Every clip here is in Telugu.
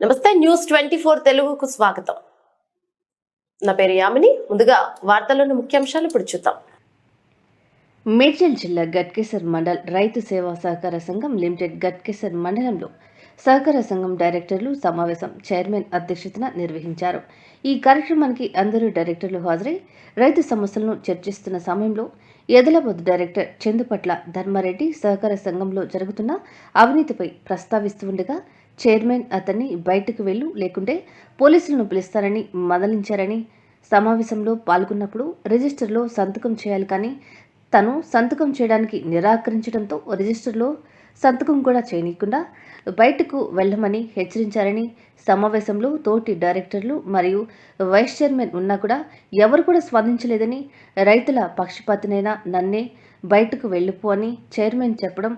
నమస్తే న్యూస్ 24 తెలుగుకు స్వాగతం. నా పేరు యామిని. ముందుగా వార్తల్లోని ముఖ్యాంశాలు ఇప్పుడు చూద్దాం. మేడ్చల్ జిల్లా గట్కేసర్ మండల్ రైతు సేవా సహకార సంఘం లిమిటెడ్ గట్కేసర్ మండలంలో సహకార సంఘం డైరెక్టర్లు సమావేశం చైర్మన్ అధ్యక్షతన నిర్వహించారు. ఈ కార్యక్రమానికి అందరూ డైరెక్టర్లు హాజరై రైతు సమస్యలను చర్చిస్తున్న సమయంలో ఎదలాబాద్ డైరెక్టర్ చందుపట్ల ధర్మారెడ్డి సహకార సంఘంలో జరుగుతున్న అవినీతిపై ప్రస్తావిస్తూ ఉండగా చైర్మన్ అతన్ని బయటకు వెళ్ళు లేకుంటే పోలీసులను పిలుస్తారని మందలించారని, సమావేశంలో పాల్గొన్నప్పుడు రిజిస్టర్లో సంతకం చేయాలి కానీ తను సంతకం చేయడానికి నిరాకరించడంతో రిజిస్టర్లో సంతకం కూడా చేయనీయకుండా బయటకు వెళ్లమని హెచ్చరించారని, సమావేశంలో తోటి డైరెక్టర్లు మరియు వైస్ చైర్మన్ ఉన్నా కూడా ఎవరు కూడా స్పందించలేదని, రైతుల పక్షపాతినైనా నన్నే బయటకు వెళ్ళిపో అని చైర్మన్ చెప్పడం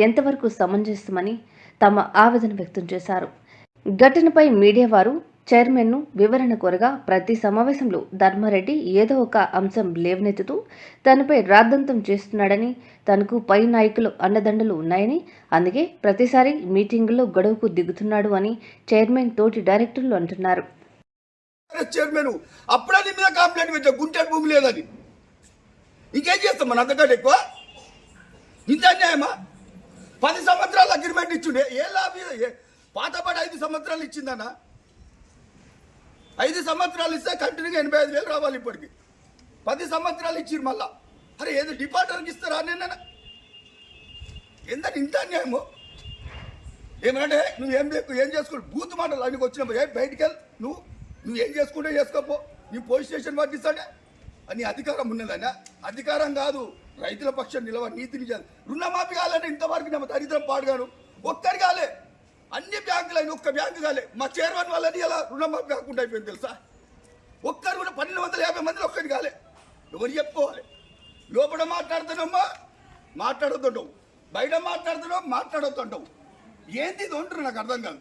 ఎంతవరకు సమంజసమని తమ ఆవేదన వ్యక్తం చేశారు. ఘటనపై మీడియా వారు చైర్మన్ను వివరణ కోరగా ప్రతి సమావేశంలో ధర్మారెడ్డి ఏదో ఒక అంశం లేవనెత్తుతూ తనపై రాద్ధాంతం చేస్తున్నాడని, తనకు పై నాయకులు అండదండలు ఉన్నాయని, అందుకే ప్రతిసారి మీటింగుల్లో గొడవకు దిగుతున్నాడు అని చైర్మన్ తోటి డైరెక్టర్లు అంటున్నారు. చైర్మన్ అప్పుడే నీ మీద కంప్లైంట్ పెట్టా, గుంటె భూమి లేదని. ఇంకేం చేస్తాం మన అంతకంటే ఎక్కువ? ఇంత అన్యాయమా? 10 సంవత్సరాలు అగ్రిమెంట్ ఇచ్చిండే ఏ లాభ? పాతపాటి 5 సంవత్సరాలు ఇచ్చిందన్న. 5 సంవత్సరాలు ఇస్తే కంటిన్యూగా 85,000 రావాలి. ఇప్పటికి 10 సంవత్సరాలు ఇచ్చిరు మళ్ళా. అరే ఏదో డిపార్ట్మెంట్కి ఇస్తారా నేను? ఏందని ఇంత అన్యాయము? ఏమంటే ఏం చేసుకో బూత్ మాటలు అనికి వచ్చినప్పుడు బయటికి వెళ్ళి నువ్వు ఏం చేసుకుంటే చేసుకోపో, నీ పోలీస్ స్టేషన్ పట్టిస్తాడే అని అధికారం ఉన్నదన్నా. అధికారం కాదు, రైతుల పక్షం నిలవ నీతిని చేయాలి. రుణమాఫీ కావాలంటే ఇంతవరకు నా దరిద్రం పాడుగాను ఒక్కరి కాలే, అన్ని బ్యాంకులు అయిన ఒక్క బ్యాంకు కాలే. మా చైర్మన్ వాళ్ళని ఇలా రుణమాఫీ కాకుండా అయిపోయింది తెలుసా? ఒక్కరు కూడా 1250 మందిలో ఒక్కటి కాలే. ఎవరు చెప్పుకోవాలి? లోపల మాట్లాడుతున్నామా మాట్లాడుతుంటావు, బయట మాట్లాడుతుంటావు. ఏంది ఇది అంటారు? నాకు అర్థం కాదు.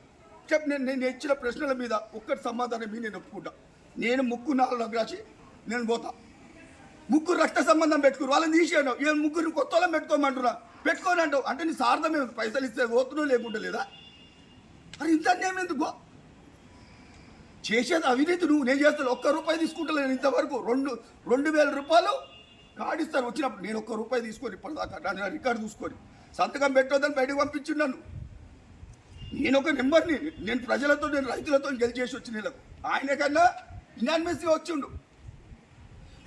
చెప్పు. నేను ఇచ్చిన ప్రశ్నల మీద ఒక్కటి సమాధానం మీద నేను ఒప్పుకుంటా. నేను ముక్కు 4 రాసి నేను పోతా. ముగ్గురు రక్త సంబంధం పెట్టుకురు, వాళ్ళని తీసేయను. ఏం ముగ్గురు కొత్త వాళ్ళని పెట్టుకోమంటున్నా, పెట్టుకోని అంటావు. అంటే నీ సార్థమే పైసలు ఇస్తే పోతున్నావు లేకుంటే లేదా? అది ఇంత అన్యాయం ఎందుకు? చేసేది అవినీతి. నేను చేస్తాను. ₹1 తీసుకుంటలేను ఇంతవరకు. 2,000 రూపాయలు కాడిస్తారు వచ్చినప్పుడు. నేను ₹1 తీసుకొని ఇప్పటిదాకా నా రికార్డు చూసుకొని సంతకం పెట్టొద్దని బయటకు పంపించున్నాను. నేను ఒక నెంబర్ని. నేను ప్రజలతో, నేను రైతులతో గెలిచేసి వచ్చిన వీళ్ళకు. ఆయన కన్నా ఇనానిమస్గా వచ్చిండు.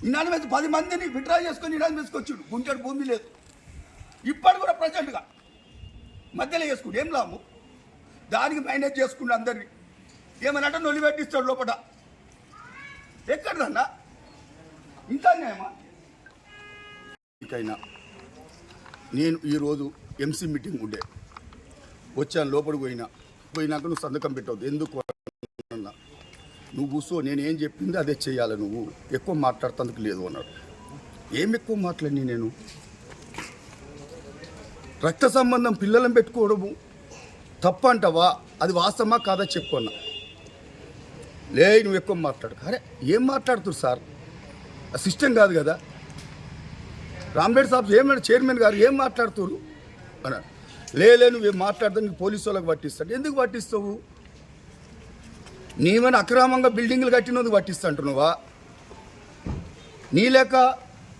ఇనానిమస్ 10 మందిని విత్డ్రా చేసుకొని ఇనానిమస్కి వచ్చిండు. గుంటెడు భూమి లేదు. ఇప్పటి కూడా ప్రజెంట్గా మధ్యలో చేసుకుంటు ఏం లాభం? దానికి మేనేజ్ చేసుకుంటూ అందరినీ ఏమనంటే నొలి పెట్టిస్తాడు లోపల. ఎక్కడదన్నా ఇంత అన్యాయమా? ఇంకైనా నేను ఈరోజు ఎంసీ మీటింగ్ ఉండే వచ్చాను. లోపలికి పోయినాక నువ్వు సంతకం పెట్టవద్దు. ఎందుకు అన్నా? నువ్వు కూర్చో, నేనేం చెప్పింది అదే చేయాలి. నువ్వు ఎక్కువ మాట్లాడుతందుకు లేదు అన్నాడు. ఏం ఎక్కువ మాట్లాడి నేను? రక్త సంబంధం పిల్లలను పెట్టుకోవడము తప్ప అంటావా? అది వాస్తవమా కాదా చెప్పు అన్నా. నువ్వు ఎక్కువ మాట్లాడు. అరే ఏం మాట్లాడుతున్నారు సార్? ఆ సిస్టమ్ కాదు కదా. రాంబేడ్ సాబ్ ఏమన్నా చైర్మన్ గారు ఏం మాట్లాడుతున్నారు అన్నాడు. నువ్వేం మాట్లాడతానికి పోలీసు వాళ్ళకి పట్టిస్తాడు. ఎందుకు పట్టిస్తావు? నీవైనా అక్రమంగా బిల్డింగ్లు కట్టినందుకు పట్టిస్తా అంటున్నావా? నీ లేక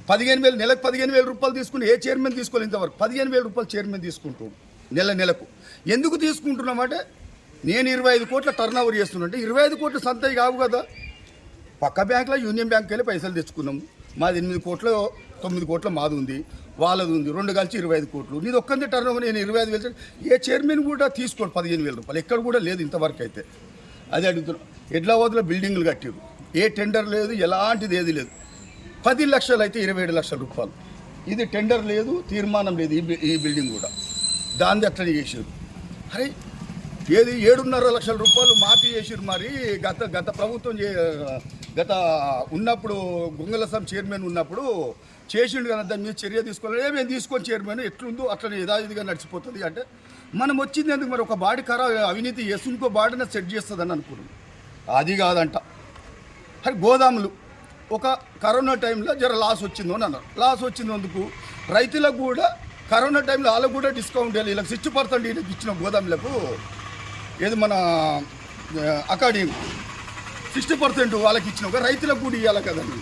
15,000 నెలకు 15,000 రూపాయలు తీసుకుని ఏ చైర్మన్ తీసుకోవాలి ఇంతవరకు? 15,000 రూపాయలు చైర్మన్ తీసుకుంటాడు నెలకు. ఎందుకు తీసుకుంటున్నామంటే నేను 25 కోట్ల టర్న్ ఓవర్ చేస్తున్నా. 25 కోట్లు సంతయి కావు కదా. పక్క బ్యాంకులో యూనియన్ బ్యాంక్కి వెళ్ళి పైసలు తెచ్చుకున్నాము. మాది 8 కోట్లు 9 కోట్ల మాది ఉంది, వాళ్ళది ఉంది. 2 కలిసి 25 కోట్లు. నీది ఒక్కంది టర్న్ ఓవర్. నేను 25,000. ఏ చైర్మన్ కూడా తీసుకోండి 15,000 రూపాయలు. ఎక్కడ కూడా లేదు ఇంతవరకు అయితే. అదే అడుగుతున్నాం. ఎడ్లవాదులో బిల్డింగ్లు కట్టారు, ఏ టెండర్ లేదు, ఎలాంటిది ఏది లేదు. 10 లక్షలు అయితే 27 లక్షల రూపాయలు. ఇది టెండర్ లేదు, తీర్మానం లేదు. ఈ బిల్డింగ్ కూడా దాన్ని అట్లనే చేసారు. అరే ఏది 7.5 లక్షల రూపాయలు మాఫీ చేసారు. మరి గత ప్రభుత్వం గత ఉన్నప్పుడు గుంగలసం చైర్మన్ ఉన్నప్పుడు చేసిండు కదా, దాని మీద చర్య తీసుకోవాలి. మేము తీసుకొని చైర్మన్ ఎట్లుందో అట్లనే యథావిధిగా నడిచిపోతుంది. అంటే మనం వచ్చింది ఎందుకు? మరి ఒక బాడీ అవినీతి చేసి ఇంకో బాడీని సెట్ చేస్తుందని అనుకున్నాం. అది కాదంట. అది గోదాములు ఒక కరోనా టైంలో జర లాస్ వచ్చిందో అని అన్నారు. లాస్ వచ్చినందుకు రైతులకు కూడా కరోనా టైంలో వాళ్ళకు కూడా డిస్కౌంట్ వీళ్ళకి 60% వీళ్ళకి ఇచ్చిన గోదాములకు. ఏది మన అకార్డింగ్ 60% వాళ్ళకి ఇచ్చిన ఒక రైతులకు కూడా ఇవ్వాలి కదండి.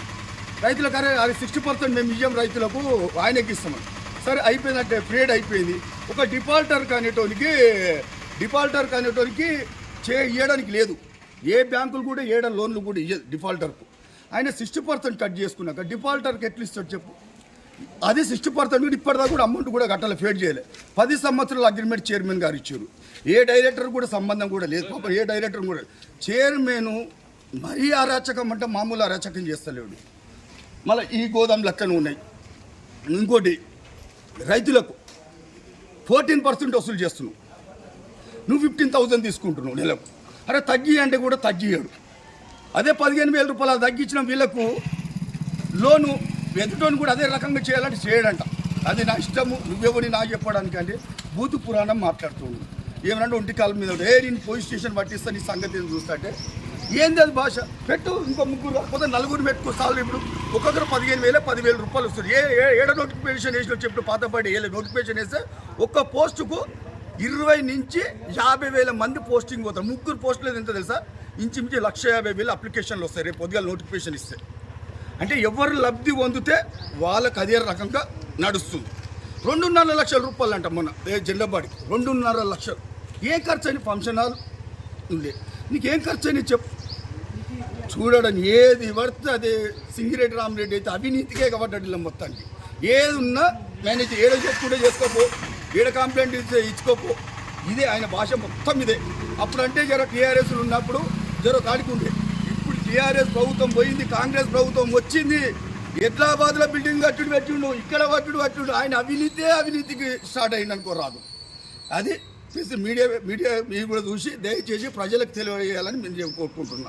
రైతులకు అది 60% మేము ఇయ్యం రైతులకు, ఆయనకి ఇస్తామని. సరే అయిపోయిందంటే ట్రేడ్ అయిపోయింది. ఒక డిఫాల్టర్ కానేటోనికి ఇవ్వడానికి లేదు. ఏ బ్యాంకులు కూడా ఏడ లోన్లు కూడా ఇయ్యదు డిఫాల్టర్కు. ఆయన 60% కట్ చేసుకున్నాక డిఫాల్టర్కి ఎట్లా ఇస్తాడు చెప్పు? అది 60% కూడా ఇప్పటిదాకా కూడా అమౌంట్ కూడా కట్టాలి, ఫేడ్ చేయలే. 10 సంవత్సరాల అగ్రిమెంట్ చైర్మన్ గారు ఇచ్చారు. ఏ డైరెక్టర్ కూడా సంబంధం కూడా లేదు పాప. ఏ డైరెక్టర్ కూడా చైర్మన్ మరీ అరాచకం అంటే మామూలు అరాచకం చేస్తలేడు. మళ్ళీ ఈ గోదాం లెక్కన ఉన్నాయి. ఇంకోటి రైతులకు 14% వసూలు చేస్తున్నావు. నువ్వు 15,000 తీసుకుంటున్నావు నెలకు. అరే తగ్గి అంటే కూడా తగ్గియాడు. అదే 15,000 రూపాయలు తగ్గించిన వీళ్ళకు లోను ఎదుటోని కూడా అదే రకంగా చేయాలంటే చేయడంట. అది నా ఇష్టము, నువ్వెవని నాకు చెప్పడానికి అంటే బూతు పురాణం మాట్లాడుతుంది. ఏమనంటే ఒంటి కాలం మీద నేను పోలీస్ స్టేషన్ పట్టిస్తా నీ సంగతి చూస్తుంటే ఏంది అది భాష పెట్టు. ఇంకో ముగ్గురు కాకపోతే నలుగురు పెట్టుకో చాలు. ఇప్పుడు ఒక్కొక్కరు 15,000 10,000 రూపాయలు వస్తుంది. ఏడ నోటిఫికేషన్ వేసిన చెప్పిన పాతపాటి నోటిఫికేషన్ వేస్తే ఒక్క పోస్టుకు 20 నుంచి 50,000 మంది పోస్టింగ్ పోతారు. ముగ్గురు పోస్టులు ఎంత తెలుసా? ఇంచుమించి 1,50,000 అప్లికేషన్లు వస్తాయి రేపు పొద్దుగా నోటిఫికేషన్ ఇస్తే. అంటే ఎవరు లబ్ధి పొందితే వాళ్ళకి అదే రకంగా నడుస్తుంది. 2.5 లక్షల రూపాయలు అంట మొన్న జెండబాడికి 2.5 లక్షలు. ఏ ఖర్చు అని ఫంక్షన్ హాల్ ఉండే, నీకేం ఖర్చు అని చెప్పు. చూడడం ఏది పడితే అదే సింగిరెడ్డి రామరెడ్డి అయితే అవినీతికే కాబట్టి మొత్తానికి ఏది ఉన్నా మేనేజ్ ఏడ చెప్పుకుంటే చేసుకోపో, ఏడ కంప్లైంట్ ఇచ్చుకోపో. ఇదే ఆయన భాష మొత్తం ఇదే. అప్పుడంటే జర టీఆర్ఎస్లు ఉన్నప్పుడు జర కాడికుండే. ఇప్పుడు టీఆర్ఎస్ ప్రభుత్వం పోయింది, కాంగ్రెస్ ప్రభుత్వం వచ్చింది. ఎడ్లాబాద్లో బిల్డింగ్ కట్టుడు పెట్టిండు, ఇక్కడ కట్టుడు ఆయన అవినీతికి స్టార్ట్ అయింది అనుకో రాదు. అది మీడియా మీరు కూడా చూసి దయచేసి ప్రజలకు తెలియజేయాలని మేము కోరుకుంటున్నాం.